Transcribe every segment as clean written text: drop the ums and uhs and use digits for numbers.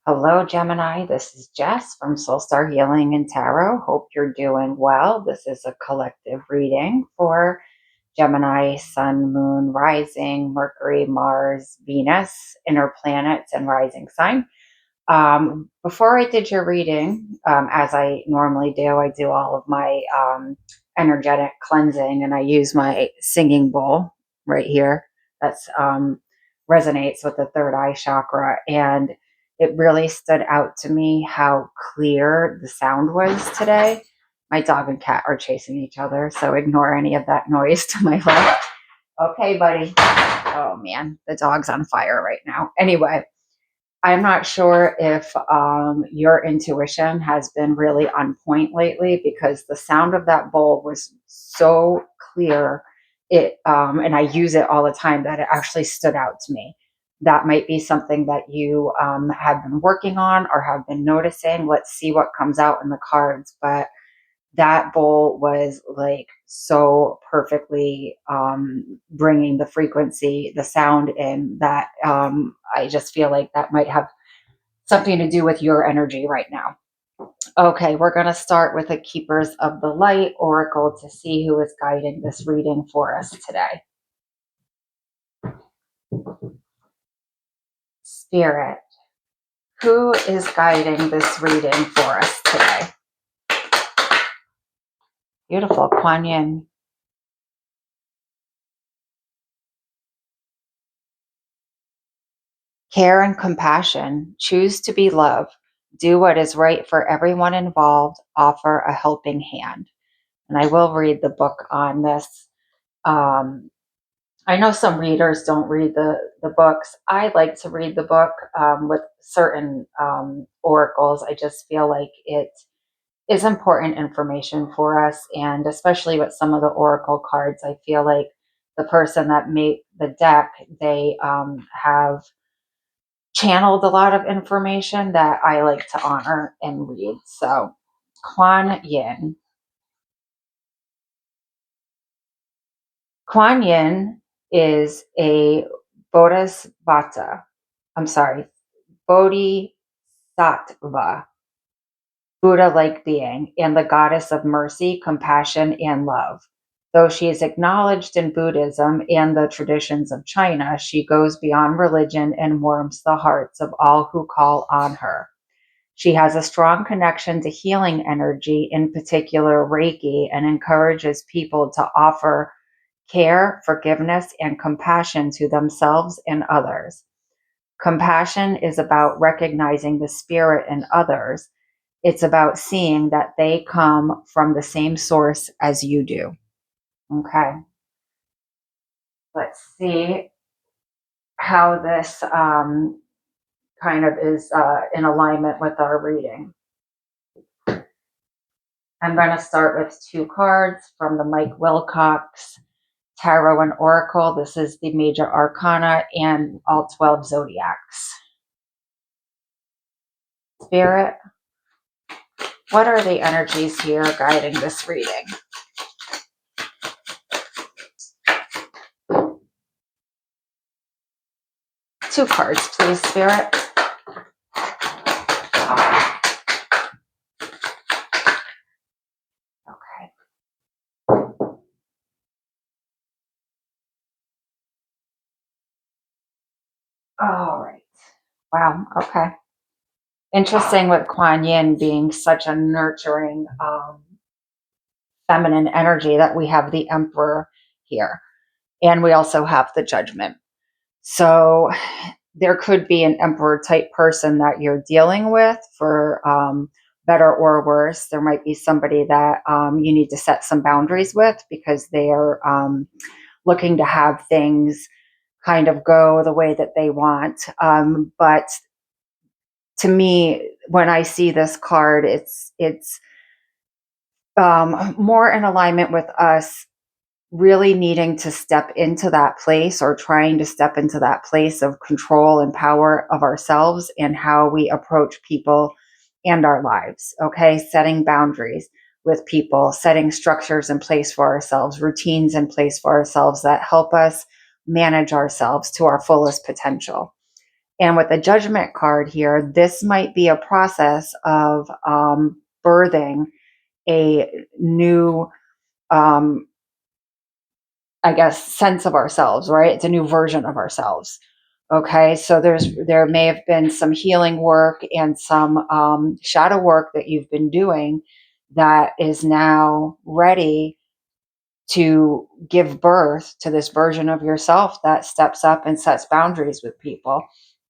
Hello, Gemini. This is Jess from Soul Star Healing and Tarot. Hope you're doing well. This is a collective reading for Gemini, Sun, Moon, Rising, Mercury, Mars, Venus, inner planets, and rising sign. Before I did your reading, as I normally do, I do all of my energetic cleansing, and I use my singing bowl right here. That's resonates with the third eye chakra, and it really stood out to me how clear the sound was today. My dog and cat are chasing each other, so ignore any of that noise to my left. Okay, buddy. Oh man, the dog's on fire right now. Anyway, I'm not sure if your intuition has been really on point lately, because the sound of that bowl was so clear. And I use it all the time, that it actually stood out to me. That might be something that you have been working on or have been noticing. Let's see what comes out in the cards. But that bowl was like so perfectly bringing the frequency, the sound in, that I just feel like that might have something to do with your energy right now. Okay, we're going to start with the Keepers of the Light Oracle to see who is guiding this reading for us today. Spirit, who is guiding this reading for us today? Beautiful, Kuan Yin. Care and compassion. Choose to be love. Do what is right for everyone involved. Offer a helping hand. And I will read the book on this. I know some readers don't read the books. I like to read the book with certain oracles. I just feel like it is important information for us. And especially with some of the oracle cards, I feel like the person that made the deck, they have channeled a lot of information that I like to honor and read. So, Kuan Yin. Kuan Yin is a bodhisattva. I'm sorry, bodhisattva, Buddha-like being, and the goddess of mercy, compassion, and love. Though she is acknowledged in Buddhism and the traditions of China, she goes beyond religion and warms the hearts of all who call on her. She has a strong connection to healing energy, in particular Reiki, and encourages people to offer care, forgiveness, and compassion to themselves and others. Compassion is about recognizing the spirit in others. It's about seeing that they come from the same source as you do. Okay. Let's see how this kind of is in alignment with our reading. I'm going to start with two cards from the Mike Wilcox Tarot and Oracle. This is the Major Arcana and all 12 zodiacs. Spirit, what are the energies here guiding this reading? Two cards, please, Spirit. Okay. All right. Wow. Okay. Interesting with Kuan Yin being such a nurturing, feminine energy, that we have the Emperor here. And we also have the Judgment. So there could be an Emperor type person that you're dealing with, for better or worse. There might be somebody that you need to set some boundaries with, because they are looking to have things kind of go the way that they want. But to me, when I see this card, it's more in alignment with us really needing to step into that place, or trying to step into that place of control and power of ourselves and how we approach people and our lives. Okay. Setting boundaries with people, setting structures in place for ourselves, routines in place for ourselves that help us manage ourselves to our fullest potential. And with the Judgment card here, this might be a process of birthing a new, um, I guess, sense of ourselves, right? It's a new version of ourselves. Okay, so there may have been some healing work and some shadow work that you've been doing that is now ready to give birth to this version of yourself that steps up and sets boundaries with people.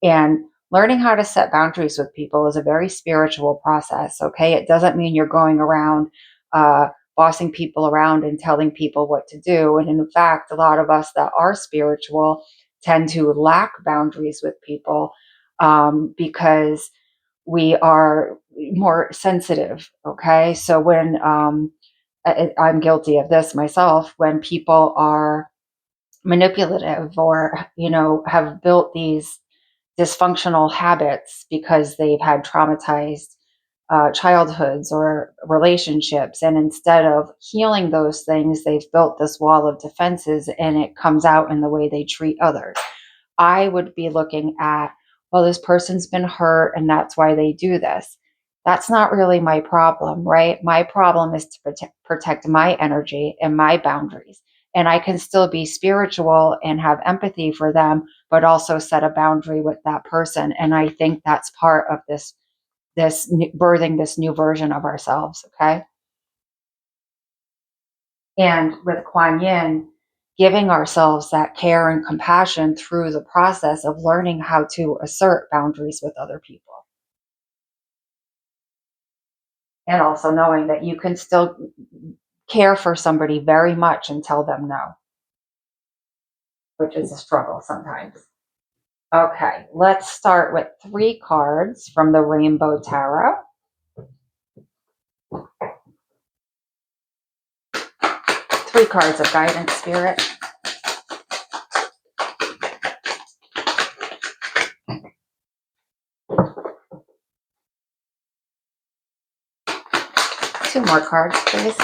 And learning how to set boundaries with people is a very spiritual process. Okay, it doesn't mean you're going around bossing people around and telling people what to do. And in fact, a lot of us that are spiritual tend to lack boundaries with people because we are more sensitive. Okay, so when I'm guilty of this myself, when people are manipulative or, have built these dysfunctional habits because they've had traumatized childhoods or relationships. And instead of healing those things, they've built this wall of defenses and it comes out in the way they treat others. I would be looking at, well, this person's been hurt and that's why they do this. That's not really my problem, right? My problem is to protect my energy and my boundaries. And I can still be spiritual and have empathy for them, but also set a boundary with that person. And I think that's part of this birthing this new version of ourselves. Okay. And with Kuan Yin, giving ourselves that care and compassion through the process of learning how to assert boundaries with other people. And also knowing that you can still care for somebody very much and tell them no, which is a struggle sometimes. Okay, let's start with 3 cards from the Rainbow Tarot. 3 cards of guidance, Spirit. Two more cards, please.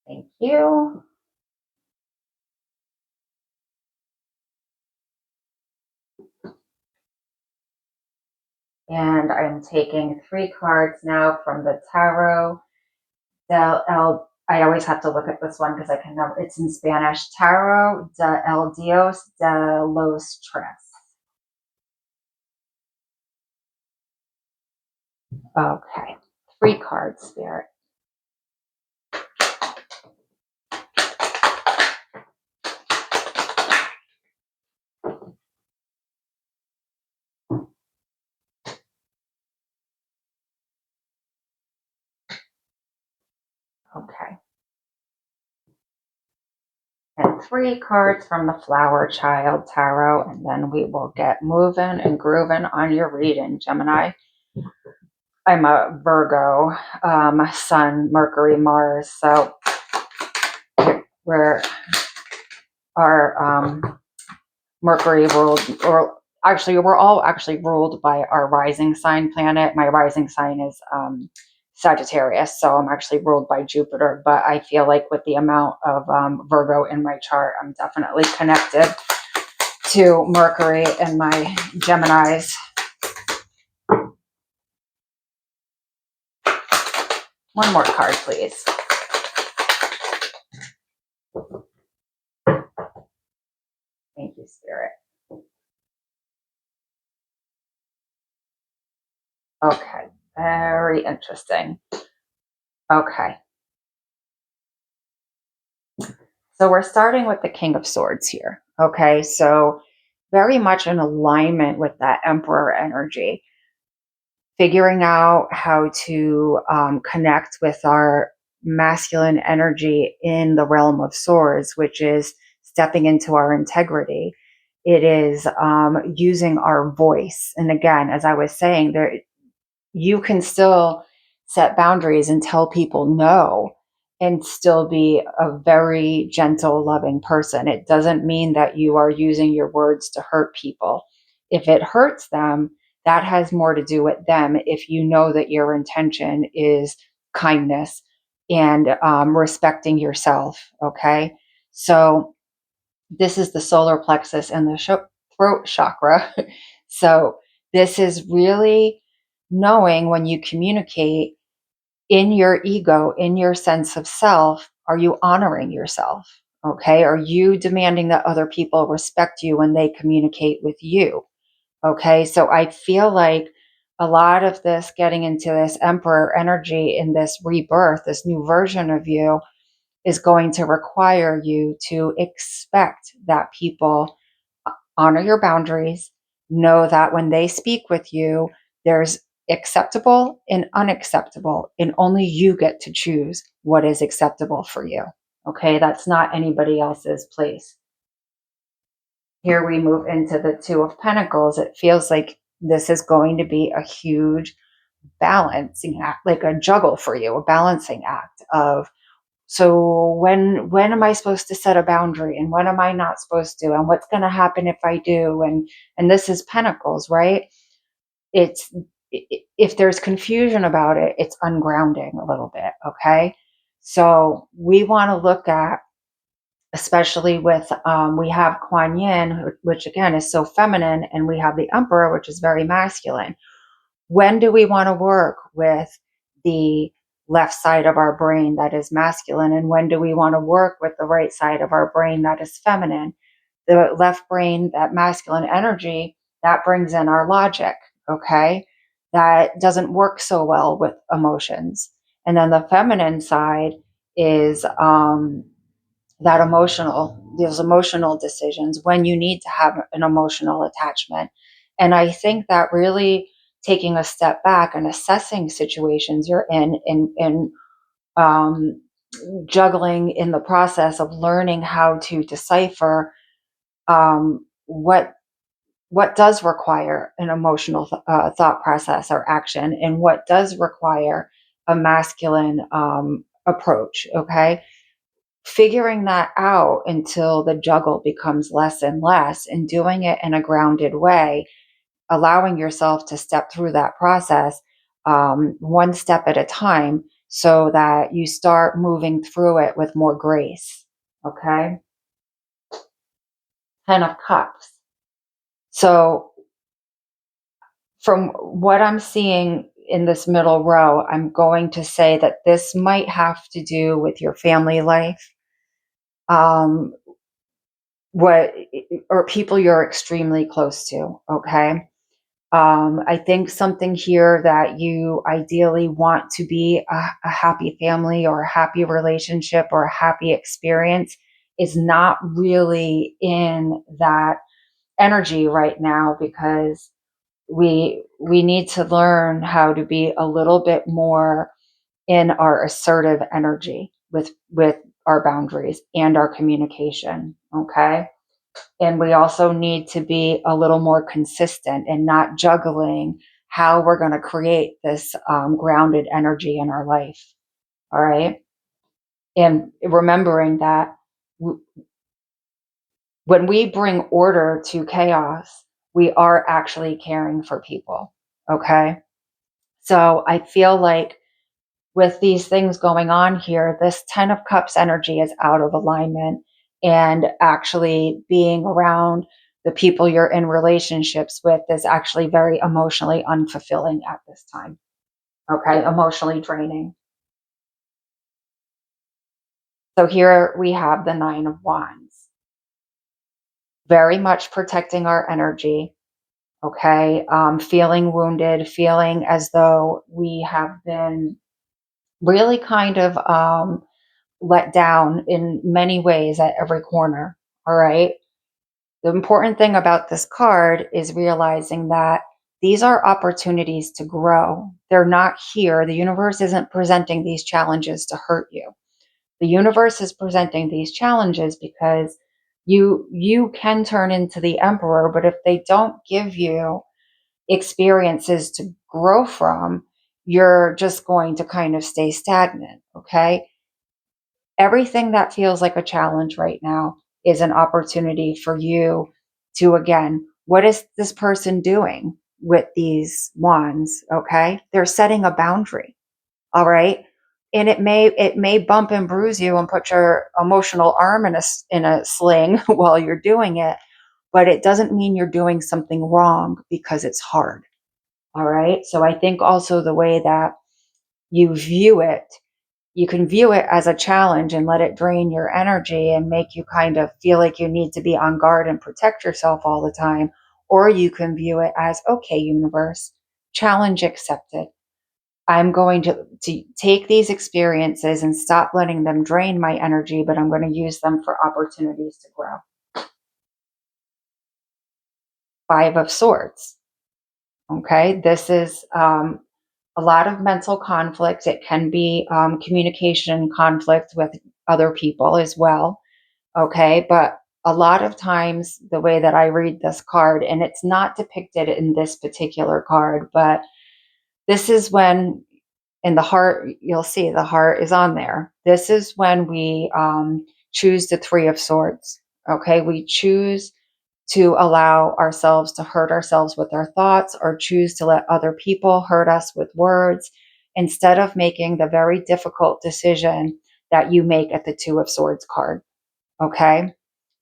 Thank you. And I'm taking 3 cards now from the Tarot I always have to look at this one because I can never, it's in Spanish. Tarot de el Dios de los Tres. Okay, 3 cards, Spirit. Okay. And 3 cards from the Flower Child Tarot, and then we will get moving and grooving on your reading, Gemini. I'm a Virgo, Sun, Mercury, Mars, so we're our Mercury ruled, or actually, we're all actually ruled by our rising sign planet. My rising sign is Sagittarius, so I'm actually ruled by Jupiter. But I feel like with the amount of Virgo in my chart, I'm definitely connected to Mercury and my Geminis. One more card, please. Thank you, Spirit. Okay, very interesting. Okay. So we're starting with the King of Swords here. Okay, so very much in alignment with that Emperor energy, figuring out how to connect with our masculine energy in the realm of swords, which is stepping into our integrity. It is using our voice. And again, as I was saying, there you can still set boundaries and tell people no and still be a very gentle, loving person. It doesn't mean that you are using your words to hurt people. If it hurts them, that has more to do with them. If you know that your intention is kindness and respecting yourself, okay? So This is the solar plexus and the throat chakra. So this is really knowing when you communicate in your ego, in your sense of self, are you honoring yourself? Okay. Are you demanding that other people respect you when they communicate with you? Okay. So I feel like a lot of this getting into this emperor energy in this rebirth, this new version of you, is going to require you to expect that people honor your boundaries, know that when they speak with you, there's acceptable and unacceptable, and only you get to choose what is acceptable for you. Okay, that's not anybody else's place. Here we move into the Two of Pentacles. It feels like this is going to be a huge balancing act, like a juggle for you, a balancing act of, so when am I supposed to set a boundary and when am I not supposed to, and what's going to happen if I do? And this is Pentacles, right? It's, if there's confusion about it, it's ungrounding a little bit. Okay. So we want to look at, especially with, we have Kuan Yin, which again is so feminine, and we have the Emperor, which is very masculine. When do we want to work with the left side of our brain that is masculine? And when do we want to work with the right side of our brain that is feminine? The left brain, that masculine energy, that brings in our logic, okay? That doesn't work so well with emotions. And then the feminine side is that emotional, those emotional decisions when you need to have an emotional attachment. And I think that really taking a step back and assessing situations you're in, and juggling in the process of learning how to decipher what does require an emotional thought process or action, and what does require a masculine approach. Okay, figuring that out until the juggle becomes less and less, and doing it in a grounded way, allowing yourself to step through that process, one step at a time, so that you start moving through it with more grace. Okay. 10 of Cups. So from what I'm seeing in this middle row, I'm going to say that this might have to do with your family life. Um, what, or people you're extremely close to. Okay. I think something here that you ideally want to be a happy family or a happy relationship or a happy experience is not really in that energy right now, because we need to learn how to be a little bit more in our assertive energy with our boundaries and our communication. Okay. And we also need to be a little more consistent and not juggling how we're going to create this grounded energy in our life. All right. And remembering that when we bring order to chaos, we are actually caring for people. Okay. So I feel like with these things going on here, this 10 of Cups energy is out of alignment, and actually being around the people you're in relationships with is actually very emotionally unfulfilling at this time. Okay, emotionally draining. So here we have the 9 of Wands, very much protecting our energy. Okay, feeling wounded, feeling as though we have been really kind of let down in many ways at every corner. All right. The important thing about this card is realizing that these are opportunities to grow. They're not here. The universe isn't presenting these challenges to hurt you. The universe is presenting these challenges because you can turn into the emperor, but if they don't give you experiences to grow from, you're just going to kind of stay stagnant. Okay. Everything that feels like a challenge right now is an opportunity for you to, again, what is this person doing with these wands? Okay. They're setting a boundary. All right. And it may bump and bruise you and put your emotional arm in a sling while you're doing it, but it doesn't mean you're doing something wrong because it's hard. All right. So I think also the way that you view it, you can view it as a challenge and let it drain your energy and make you kind of feel like you need to be on guard and protect yourself all the time. Or you can view it as, okay, universe, challenge accepted. I'm going to take these experiences and stop letting them drain my energy, but I'm going to use them for opportunities to grow. Five of Swords. Okay, this is a lot of mental conflict. It can be communication conflict with other people as well. Okay, but a lot of times the way that I read this card, and it's not depicted in this particular card, but this is when in the heart, you'll see the heart is on there. This is when we choose the Three of Swords. Okay, we choose to allow ourselves to hurt ourselves with our thoughts or choose to let other people hurt us with words instead of making the very difficult decision that you make at the Two of Swords card. Okay,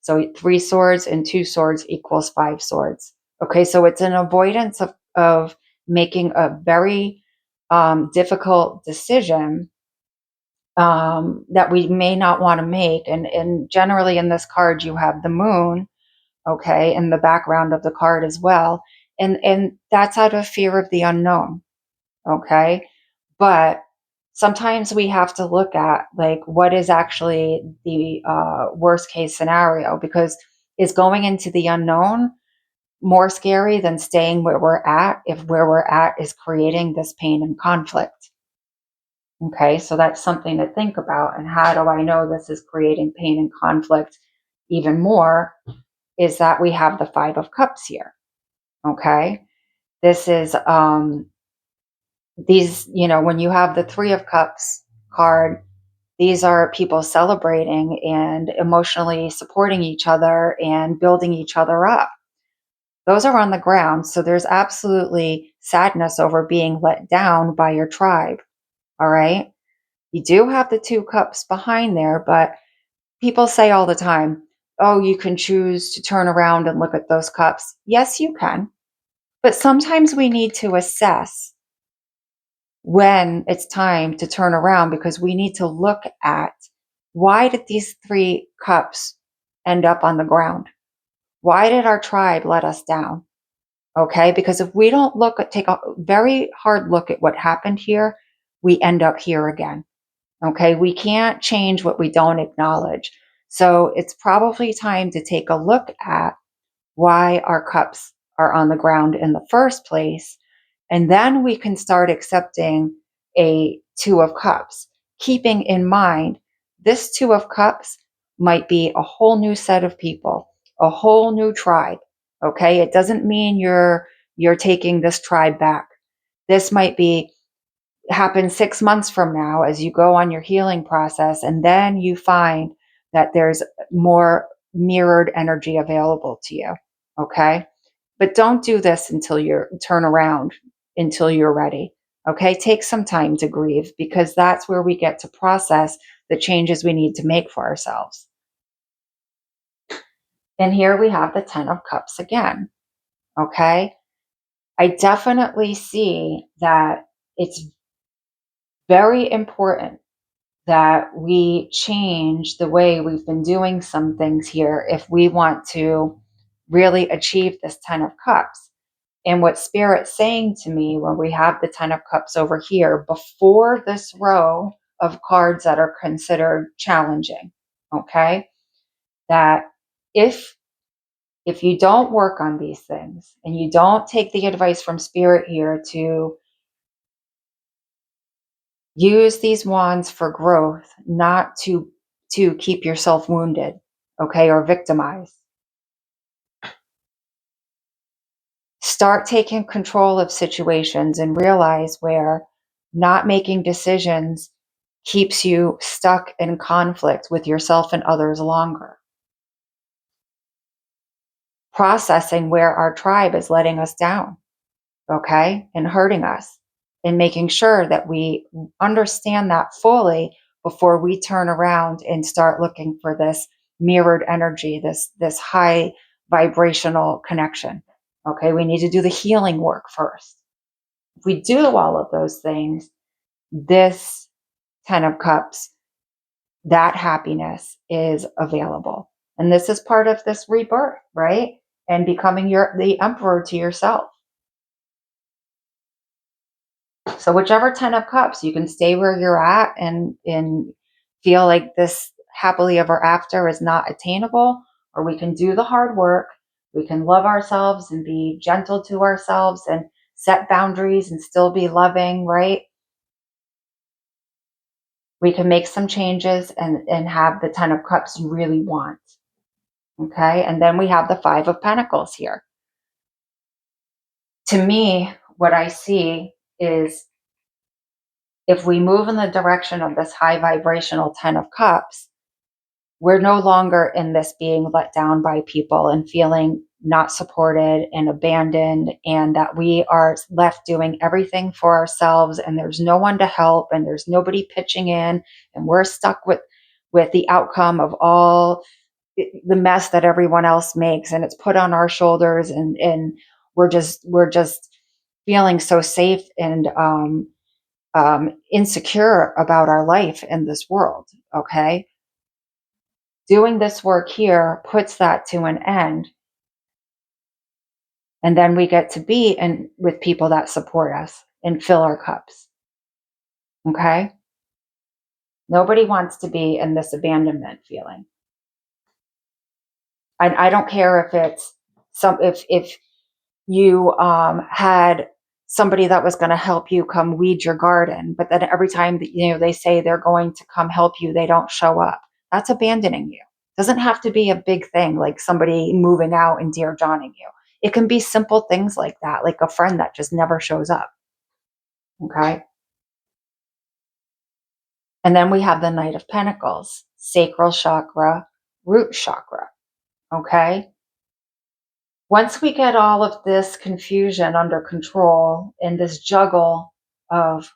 so three swords and two swords equals five swords. Okay, so it's an avoidance of making a very difficult decision that we may not want to make. And generally in this card, you have the moon, okay, in the background of the card as well. And that's out of fear of the unknown, okay? But sometimes we have to look at like what is actually the worst case scenario, because is going into the unknown more scary than staying where we're at if where we're at is creating this pain and conflict? Okay, so that's something to think about. And how do I know this is creating pain and conflict even more? Is that we have the Five of Cups here. Okay, this is these, when you have the Three of Cups card, these are people celebrating and emotionally supporting each other and building each other up. Those are on the ground. So there's absolutely sadness over being let down by your tribe. All right. You do have the Two Cups behind there, but people say all the time, oh, you can choose to turn around and look at those cups. Yes, you can. But sometimes we need to assess when it's time to turn around, because we need to look at, why did these three cups end up on the ground? Why did our tribe let us down? Okay, because if we don't take a very hard look at what happened here, we end up here again. Okay, we can't change what we don't acknowledge. So it's probably time to take a look at why our cups are on the ground in the first place. And then we can start accepting a Two of Cups, keeping in mind this Two of Cups might be a whole new set of people, a whole new tribe. Okay, it doesn't mean you're taking this tribe back. This might be happen 6 months from now as you go on your healing process, and then you find that there's more mirrored energy available to you. Okay, but don't do this until you turn around, until you're ready. Okay, take some time to grieve, because that's where we get to process the changes we need to make for ourselves. And here we have the Ten of Cups again. Okay, I definitely see that it's very important that we change the way we've been doing some things here if we want to really achieve this Ten of Cups. And what Spirit's saying to me when we have the Ten of Cups over here before this row of cards that are considered challenging, okay, that if you don't work on these things and you don't take the advice from Spirit here to use these wands for growth, not to keep yourself wounded, okay, or victimized. Start taking control of situations and realize where not making decisions keeps you stuck in conflict with yourself and others longer. Processing where our tribe is letting us down, okay, and hurting us. and making sure that we understand that fully before we turn around and start looking for this mirrored energy, this high vibrational connection. Okay, we need to do the healing work first. If we do all of those things, this 10 of cups, that happiness is available. And this is part of this rebirth, right? And becoming the emperor to yourself. So whichever 10 of cups, you can stay where you're at and feel like this happily ever after is not attainable, or we can do the hard work. We can love ourselves and be gentle to ourselves and set boundaries and still be loving, right? We can make some changes and have the 10 of cups you really want. Okay. And then we have the 5 of pentacles here. To me, what I see is if we move in the direction of this high vibrational 10 of cups, we're no longer in this being let down by people and feeling not supported and abandoned, and that we are left doing everything for ourselves and there's no one to help and there's nobody pitching in, and we're stuck with the outcome of all the mess that everyone else makes, and it's put on our shoulders, and we're just feeling so safe and insecure about our life in this world. Okay, doing this work here puts that to an end, and then we get to be in with people that support us and fill our cups. Okay, nobody wants to be in this abandonment feeling. I don't care if it's if you had somebody that was going to help you come weed your garden, but then every time that they say they're going to come help you, they don't show up. That's abandoning you. It doesn't have to be a big thing like somebody moving out and Dear Johning you. It can be simple things like that, like a friend that just never shows up. Okay. And then we have the Knight of Pentacles, sacral chakra, root chakra. Okay. Once we get all of this confusion under control and this juggle of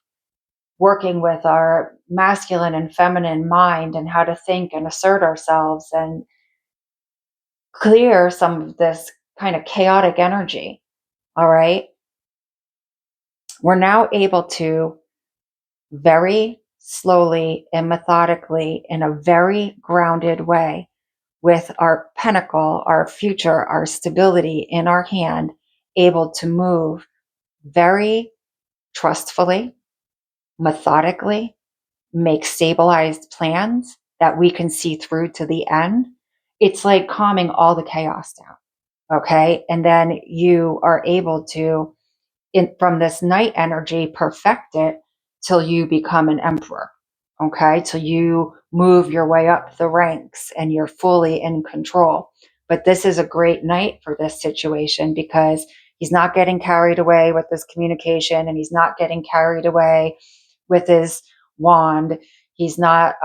working with our masculine and feminine mind and how to think and assert ourselves and clear some of this kind of chaotic energy, all right, we're now able to very slowly and methodically, in a very grounded way, with our pentacle, our future, our stability in our hand, able to move very trustfully, methodically, make stabilized plans that we can see through to the end. It's like calming all the chaos down. Okay. And then you are able to, from this night energy, perfect it till you become an emperor. Okay. Till you move your way up the ranks and you're fully in control. But this is a great night for this situation because he's not getting carried away with this communication, and he's not getting carried away with his wand. He's not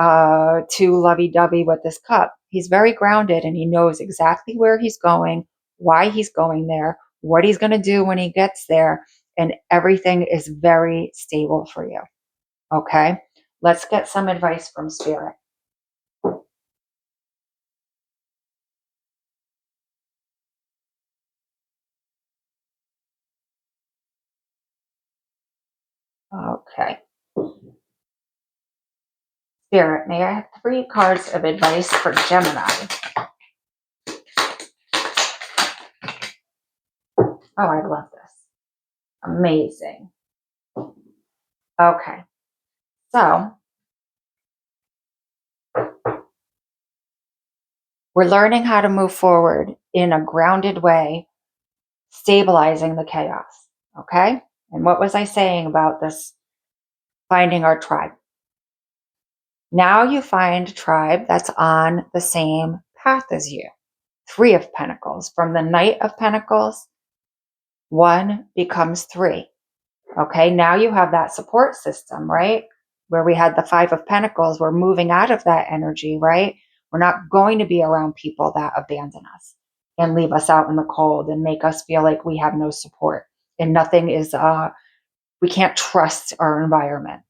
too lovey-dovey with this cup. He's very grounded and he knows exactly where he's going, why he's going there, what he's going to do when he gets there, and everything is very stable for you. Okay, let's get some advice from Spirit. Okay. Spirit, may I have 3 cards of advice for Gemini? Oh, I love this. Amazing. Okay. So, we're learning how to move forward in a grounded way, stabilizing the chaos. Okay. And what was I saying about this finding our tribe? Now you find a tribe that's on the same path as you. 3 of Pentacles. From the Knight of Pentacles, 1 becomes 3. Okay. Now you have that support system, right? Where we had the 5 of Pentacles, we're moving out of that energy, right? We're not going to be around people that abandon us and leave us out in the cold and make us feel like we have no support and nothing is We can't trust our environment.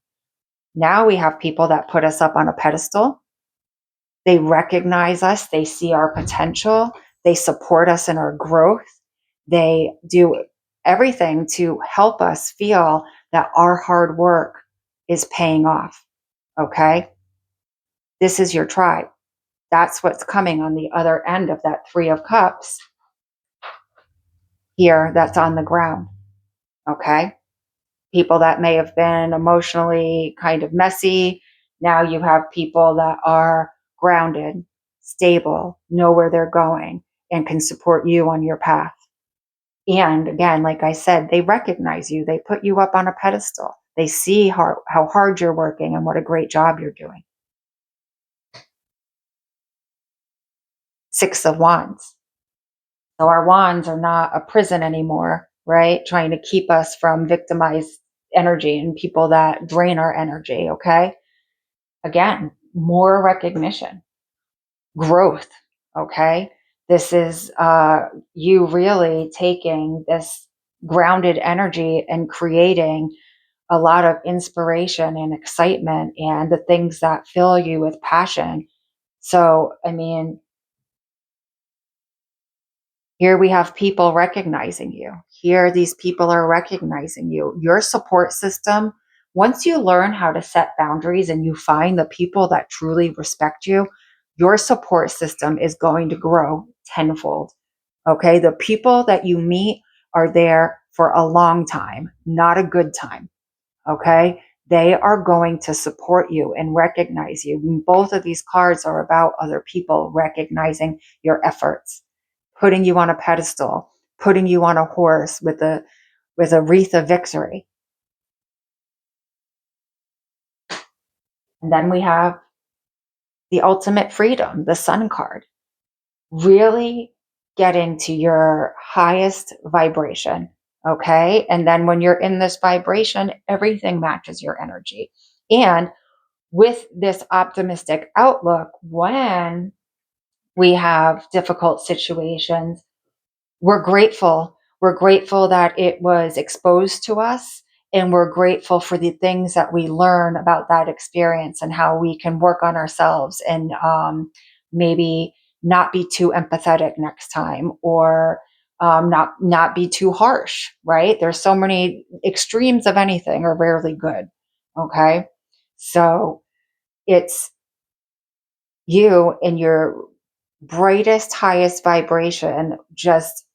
Now we have people that put us up on a pedestal. They recognize us, they see our potential, they support us in our growth. They do everything to help us feel that our hard work is paying off. Okay? This is your tribe. That's what's coming on the other end of that Three of Cups here that's on the ground. Okay? People that may have been emotionally kind of messy. Now you have people that are grounded, stable, know where they're going, and can support you on your path. And again, like I said, they recognize you. They put you up on a pedestal. They see how hard you're working and what a great job you're doing. Six of Wands. So our wands are not a prison anymore, right? Trying to keep us from victimized energy and people that drain our energy, okay? Again, more recognition, growth, okay? This is you really taking this grounded energy and creating a lot of inspiration and excitement and the things that fill you with passion. So, I mean, here we have people recognizing you. Here, these people are recognizing you. Your support system, once you learn how to set boundaries and you find the people that truly respect you, your support system is going to grow tenfold. Okay. The people that you meet are there for a long time, not a good time. Okay. They are going to support you and recognize you. And both of these cards are about other people recognizing your efforts, putting you on a pedestal, putting you on a horse with a wreath of victory. And then we have the ultimate freedom, the sun card. Really getting to your highest vibration. Okay. And then when you're in this vibration, everything matches your energy. And with this optimistic outlook, when we have difficult situations, we're grateful. We're grateful that it was exposed to us, and we're grateful for the things that we learn about that experience and how we can work on ourselves and maybe not be too empathetic next time, or not be too harsh. Right? There's so many extremes of anything are rarely good. Okay, so it's you in your brightest, highest vibration, just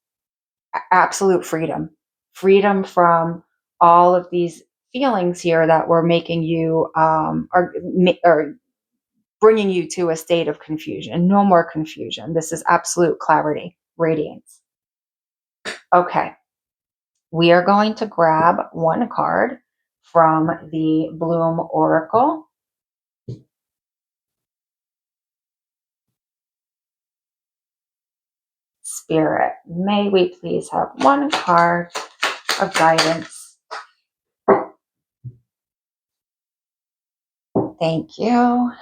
absolute freedom, freedom from all of these feelings here that were making you or bringing you to a state of confusion. No more confusion. This is absolute clarity, radiance. Okay, we are going to grab one card from the Bloom Oracle. Spirit, may we please have one card of guidance. Thank you.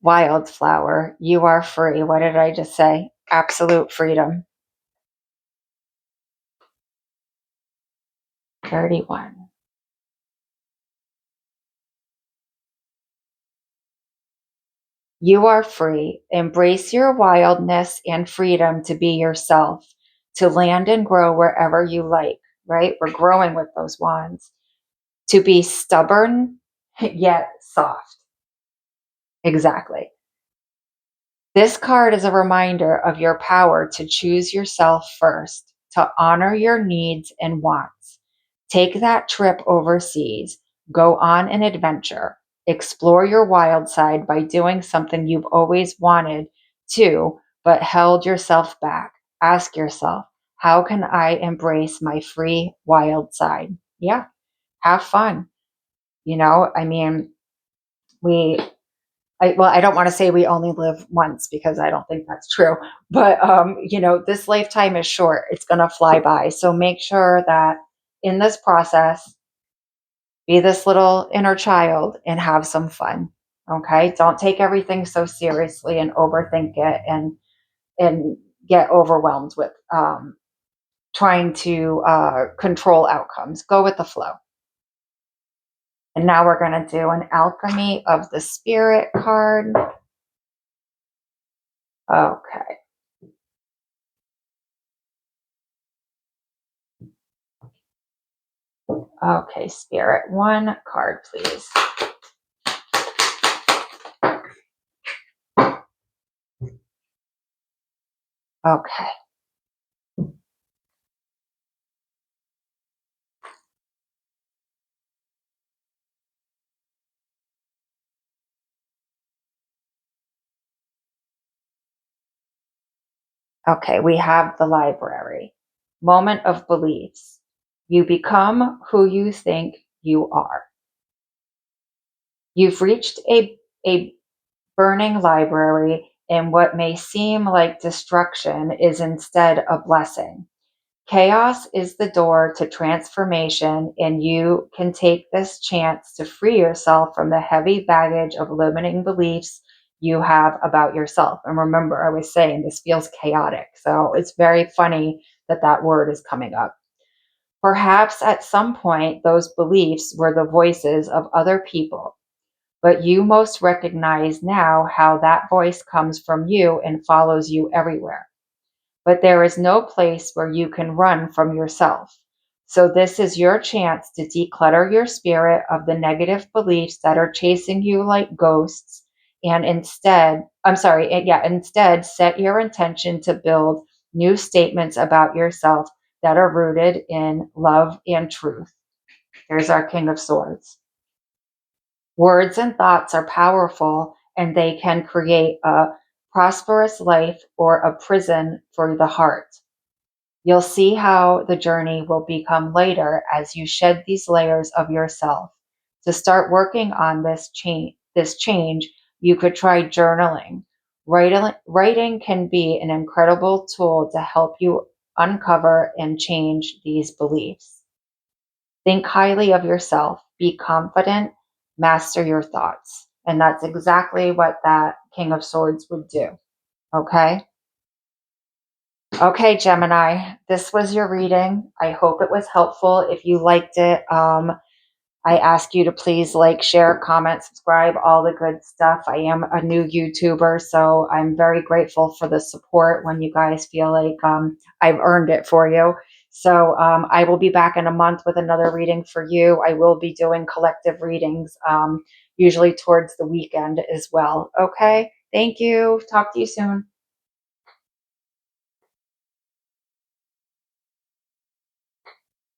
Wildflower, you are free. What did I just say? Absolute freedom. 31. You are free. Embrace your wildness and freedom to be yourself, to land and grow wherever you like, right? We're growing with those wands. To be stubborn, yet soft. Exactly. This card is a reminder of your power to choose yourself first, to honor your needs and wants. Take that trip overseas, go on an adventure, explore your wild side by doing something you've always wanted to, but held yourself back. Ask yourself, how can I embrace my free wild side? Yeah, have fun. I mean, we I don't want to say we only live once because I don't think that's true. But, this lifetime is short. It's going to fly by. So make sure that in this process, be this little inner child and have some fun. Okay. Don't take everything so seriously and overthink it and get overwhelmed with trying to control outcomes. Go with the flow. And now we're going to do an alchemy of the spirit card. Okay. Okay, spirit, one card, please. Okay. Okay, we have the library. Moment of beliefs. You become who you think you are. You've reached a burning library, and what may seem like destruction is instead a blessing. Chaos is the door to transformation, and you can take this chance to free yourself from the heavy baggage of limiting beliefs you have about yourself. And remember, I was saying this feels chaotic. So it's very funny that that word is coming up. Perhaps at some point, those beliefs were the voices of other people, but you most recognize now how that voice comes from you and follows you everywhere. But there is no place where you can run from yourself. So, this is your chance to declutter your spirit of the negative beliefs that are chasing you like ghosts. And instead set your intention to build new statements about yourself that are rooted in love and truth. Here's our King of Swords. Words and thoughts are powerful, and they can create a prosperous life or a prison for the heart. You'll see how the journey will become lighter as you shed these layers of yourself. To start working on this change, you could try journaling. Writing can be an incredible tool to help you uncover and change these beliefs. Think highly of yourself, be confident, master your thoughts. And that's exactly what that King of Swords would do. Okay? Okay, Gemini, this was your reading. I hope it was helpful. If you liked it, I ask you to please like, share, comment, subscribe, all the good stuff. I am a new YouTuber, so I'm very grateful for the support when you guys feel like I've earned it for you. So I will be back in a month with another reading for you. I will be doing collective readings, usually towards the weekend as well. Okay, thank you. Talk to you soon.